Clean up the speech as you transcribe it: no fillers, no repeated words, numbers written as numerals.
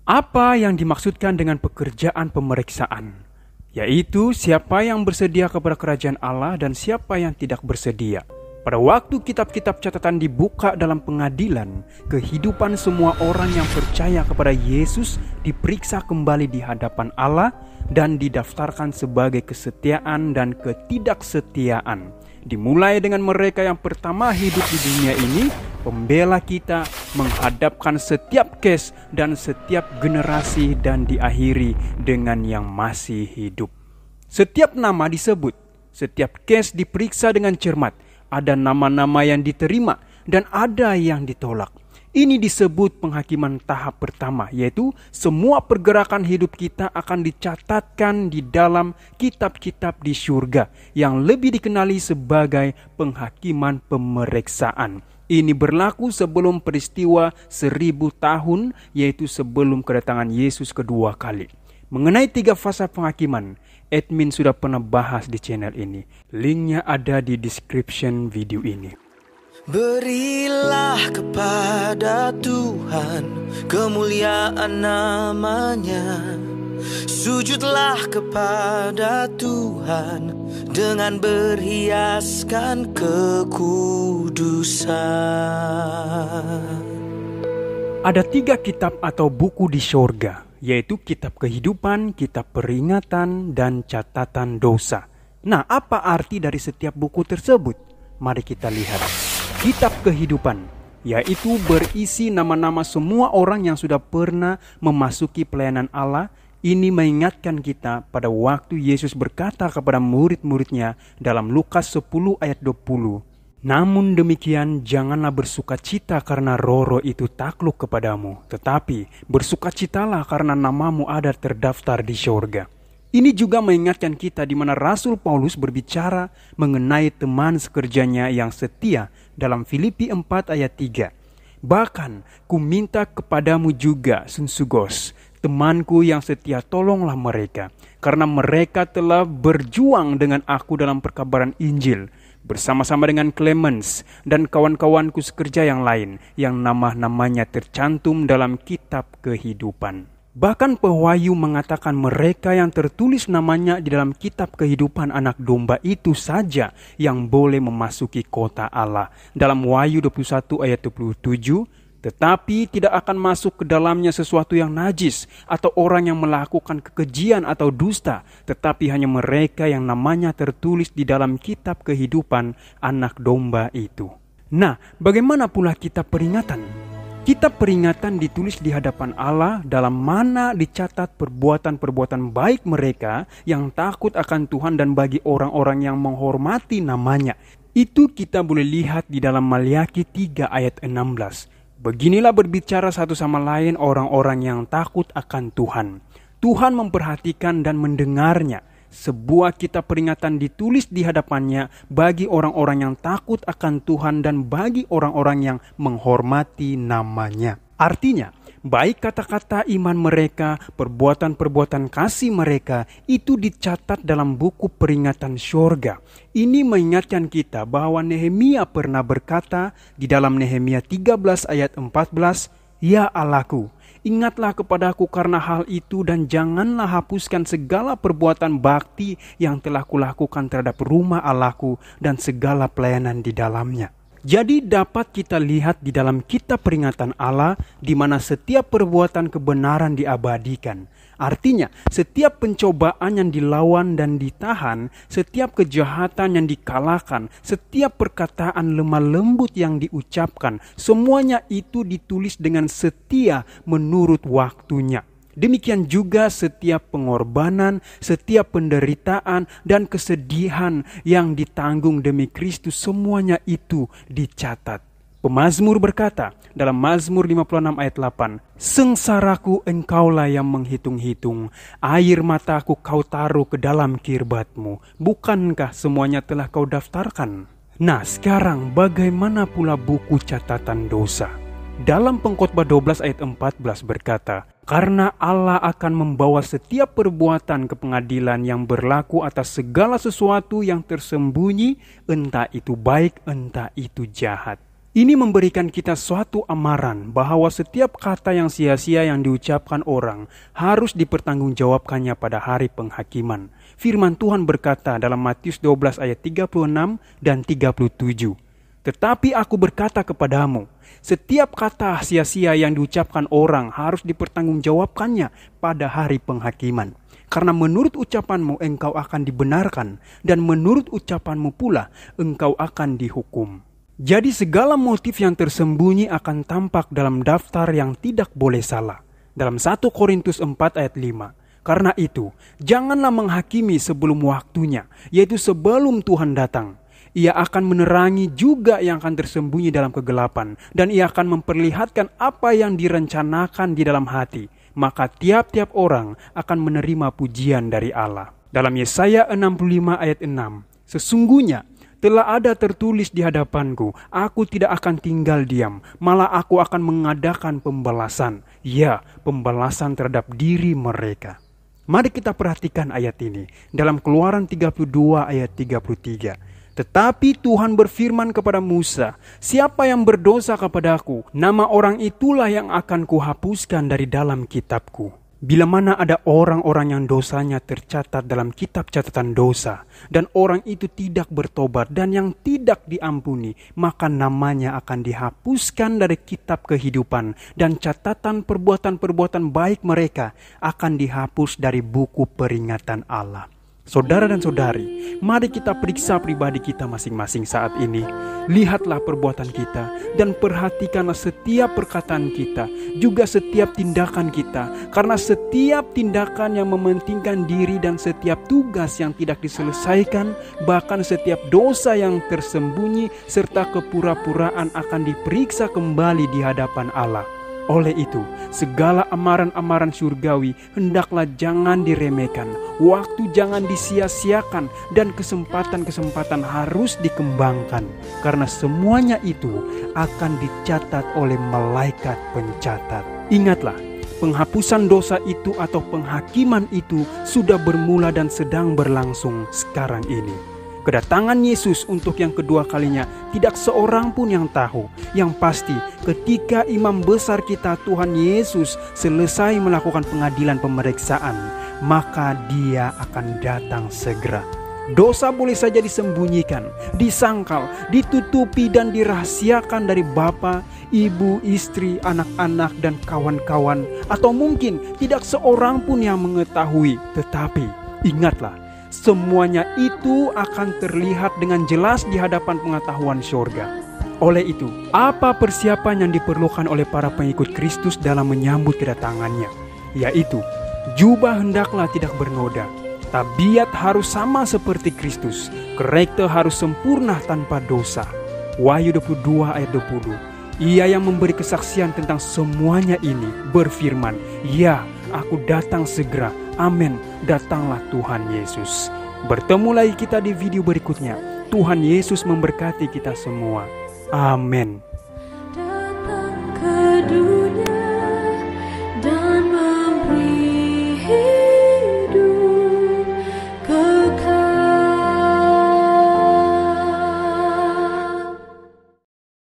Apa yang dimaksudkan dengan pekerjaan pemeriksaan? Yaitu siapa yang bersedia kepada kerajaan Allah dan siapa yang tidak bersedia. Pada waktu kitab-kitab catatan dibuka dalam pengadilan, kehidupan semua orang yang percaya kepada Yesus diperiksa kembali di hadapan Allah dan didaftarkan sebagai kesetiaan dan ketidaksetiaan. Dimulai dengan mereka yang pertama hidup di dunia ini, pembela kita menghadapkan setiap kes dan setiap generasi dan diakhiri dengan yang masih hidup. Setiap nama disebut, setiap kes diperiksa dengan cermat. Ada nama-nama yang diterima dan ada yang ditolak. Ini disebut penghakiman tahap pertama, yaitu semua pergerakan hidup kita akan dicatatkan di dalam kitab-kitab di surga yang lebih dikenali sebagai penghakiman pemeriksaan. Ini berlaku sebelum peristiwa 1000 tahun, yaitu sebelum kedatangan Yesus kedua kali. Mengenai 3 fase penghakiman, admin sudah pernah bahas di channel ini. Linknya ada di description video ini. Berilah kepada Tuhan kemuliaan namanya. Sujudlah kepada Tuhan dengan berhiaskan kekudusan. Ada 3 kitab atau buku di surga, yaitu kitab kehidupan, kitab peringatan, dan catatan dosa. Nah, apa arti dari setiap buku tersebut? Mari kita lihat. Kitab kehidupan, yaitu berisi nama-nama semua orang yang sudah pernah memasuki pelayanan Allah. Ini mengingatkan kita pada waktu Yesus berkata kepada murid-muridnya dalam Lukas 10 ayat 20. Namun demikian janganlah bersukacita karena roh-roh itu takluk kepadamu, tetapi bersukacitalah karena namamu ada terdaftar di surga. Ini juga mengingatkan kita di mana Rasul Paulus berbicara mengenai teman sekerjanya yang setia dalam Filipi 4 ayat 3. Bahkan ku minta kepadamu juga, Sunsugos, temanku yang setia, tolonglah mereka, karena mereka telah berjuang dengan aku dalam perkabaran Injil, bersama-sama dengan Clemens dan kawan-kawanku sekerja yang lain, yang nama-namanya tercantum dalam kitab kehidupan. Bahkan Pewahyu mengatakan mereka yang tertulis namanya di dalam kitab kehidupan anak domba itu saja yang boleh memasuki kota Allah. Dalam Wahyu 21 ayat 27, tetapi tidak akan masuk ke dalamnya sesuatu yang najis atau orang yang melakukan kekejian atau dusta, tetapi hanya mereka yang namanya tertulis di dalam kitab kehidupan anak domba itu. Nah, bagaimana pula kitab peringatan? Kitab peringatan ditulis di hadapan Allah, dalam mana dicatat perbuatan-perbuatan baik mereka yang takut akan Tuhan dan bagi orang-orang yang menghormati namanya. Itu kita boleh lihat di dalam Maliaki 3 ayat 16. Beginilah berbicara satu sama lain orang-orang yang takut akan Tuhan. Tuhan memperhatikan dan mendengarnya. Sebuah kitab peringatan ditulis di hadapannya bagi orang-orang yang takut akan Tuhan dan bagi orang-orang yang menghormati namanya. Artinya, baik kata-kata iman mereka, perbuatan-perbuatan kasih mereka, itu dicatat dalam buku peringatan surga. Ini mengingatkan kita bahwa Nehemia pernah berkata di dalam Nehemia 13 ayat 14, "Ya Allahku, ingatlah kepadaku karena hal itu dan janganlah hapuskan segala perbuatan bakti yang telah kulakukan terhadap rumah Allahku dan segala pelayanan di dalamnya." Jadi dapat kita lihat di dalam kitab peringatan Allah di mana setiap perbuatan kebenaran diabadikan. Artinya, setiap pencobaan yang dilawan dan ditahan, setiap kejahatan yang dikalahkan, setiap perkataan lemah lembut yang diucapkan, semuanya itu ditulis dengan setia menurut waktunya. Demikian juga setiap pengorbanan, setiap penderitaan, dan kesedihan yang ditanggung demi Kristus, semuanya itu dicatat. Pemazmur berkata dalam Mazmur 56 ayat 8, "Sengsaraku engkaulah yang menghitung-hitung, air mataku kau taruh ke dalam kirbatmu, bukankah semuanya telah kau daftarkan?" Nah, sekarang bagaimana pula buku catatan dosa? Dalam Pengkhotbah 12 ayat 14 berkata, "Karena Allah akan membawa setiap perbuatan ke pengadilan yang berlaku atas segala sesuatu yang tersembunyi, entah itu baik, entah itu jahat." Ini memberikan kita suatu amaran bahwa setiap kata yang sia-sia yang diucapkan orang harus dipertanggungjawabkannya pada hari penghakiman. Firman Tuhan berkata dalam Matius 12 ayat 36 dan 37. Tetapi aku berkata kepadamu, setiap kata sia-sia yang diucapkan orang harus dipertanggungjawabkannya pada hari penghakiman. Karena menurut ucapanmu engkau akan dibenarkan, dan menurut ucapanmu pula engkau akan dihukum. Jadi segala motif yang tersembunyi akan tampak dalam daftar yang tidak boleh salah. Dalam 1 Korintus 4 ayat 5. Karena itu, janganlah menghakimi sebelum waktunya, yaitu sebelum Tuhan datang. Ia akan menerangi juga yang akan tersembunyi dalam kegelapan, dan ia akan memperlihatkan apa yang direncanakan di dalam hati. Maka tiap-tiap orang akan menerima pujian dari Allah. Dalam Yesaya 65 ayat 6. Sesungguhnya telah ada tertulis di hadapanku, aku tidak akan tinggal diam, malah aku akan mengadakan pembalasan. Ya, pembalasan terhadap diri mereka. Mari kita perhatikan ayat ini dalam Keluaran 32 ayat 33. Tetapi Tuhan berfirman kepada Musa, siapa yang berdosa kepadaku, nama orang itulah yang akan kuhapuskan dari dalam kitabku. Bila mana ada orang-orang yang dosanya tercatat dalam kitab catatan dosa, dan orang itu tidak bertobat dan yang tidak diampuni, maka namanya akan dihapuskan dari kitab kehidupan, dan catatan perbuatan-perbuatan baik mereka akan dihapus dari buku peringatan Allah. Saudara dan saudari, mari kita periksa pribadi kita masing-masing saat ini. Lihatlah perbuatan kita dan perhatikanlah setiap perkataan kita, juga setiap tindakan kita. Karena setiap tindakan yang mementingkan diri dan setiap tugas yang tidak diselesaikan, bahkan setiap dosa yang tersembunyi serta kepura-puraan akan diperiksa kembali di hadapan Allah. Oleh itu, segala amaran-amaran surgawi hendaklah jangan diremehkan, waktu jangan disia-siakan, dan kesempatan-kesempatan harus dikembangkan. Karena semuanya itu akan dicatat oleh malaikat pencatat. Ingatlah, penghapusan dosa itu atau penghakiman itu sudah bermula dan sedang berlangsung sekarang ini. Kedatangan Yesus untuk yang kedua kalinya tidak seorang pun yang tahu. Yang pasti ketika imam besar kita Tuhan Yesus selesai melakukan pengadilan pemeriksaan, maka dia akan datang segera. Dosa boleh saja disembunyikan, disangkal, ditutupi dan dirahasiakan dari bapa, ibu, istri, anak-anak dan kawan-kawan. Atau mungkin tidak seorang pun yang mengetahui. Tetapi ingatlah, semuanya itu akan terlihat dengan jelas di hadapan pengetahuan syurga. Oleh itu, apa persiapan yang diperlukan oleh para pengikut Kristus dalam menyambut kedatangannya? Yaitu, jubah hendaklah tidak bernoda, tabiat harus sama seperti Kristus, karakter harus sempurna tanpa dosa. Wahyu 22 ayat 20. Ia yang memberi kesaksian tentang semuanya ini berfirman, ya, aku datang segera. Amin, datanglah Tuhan Yesus. Bertemu lagi kita di video berikutnya. Tuhan Yesus memberkati kita semua. Amin.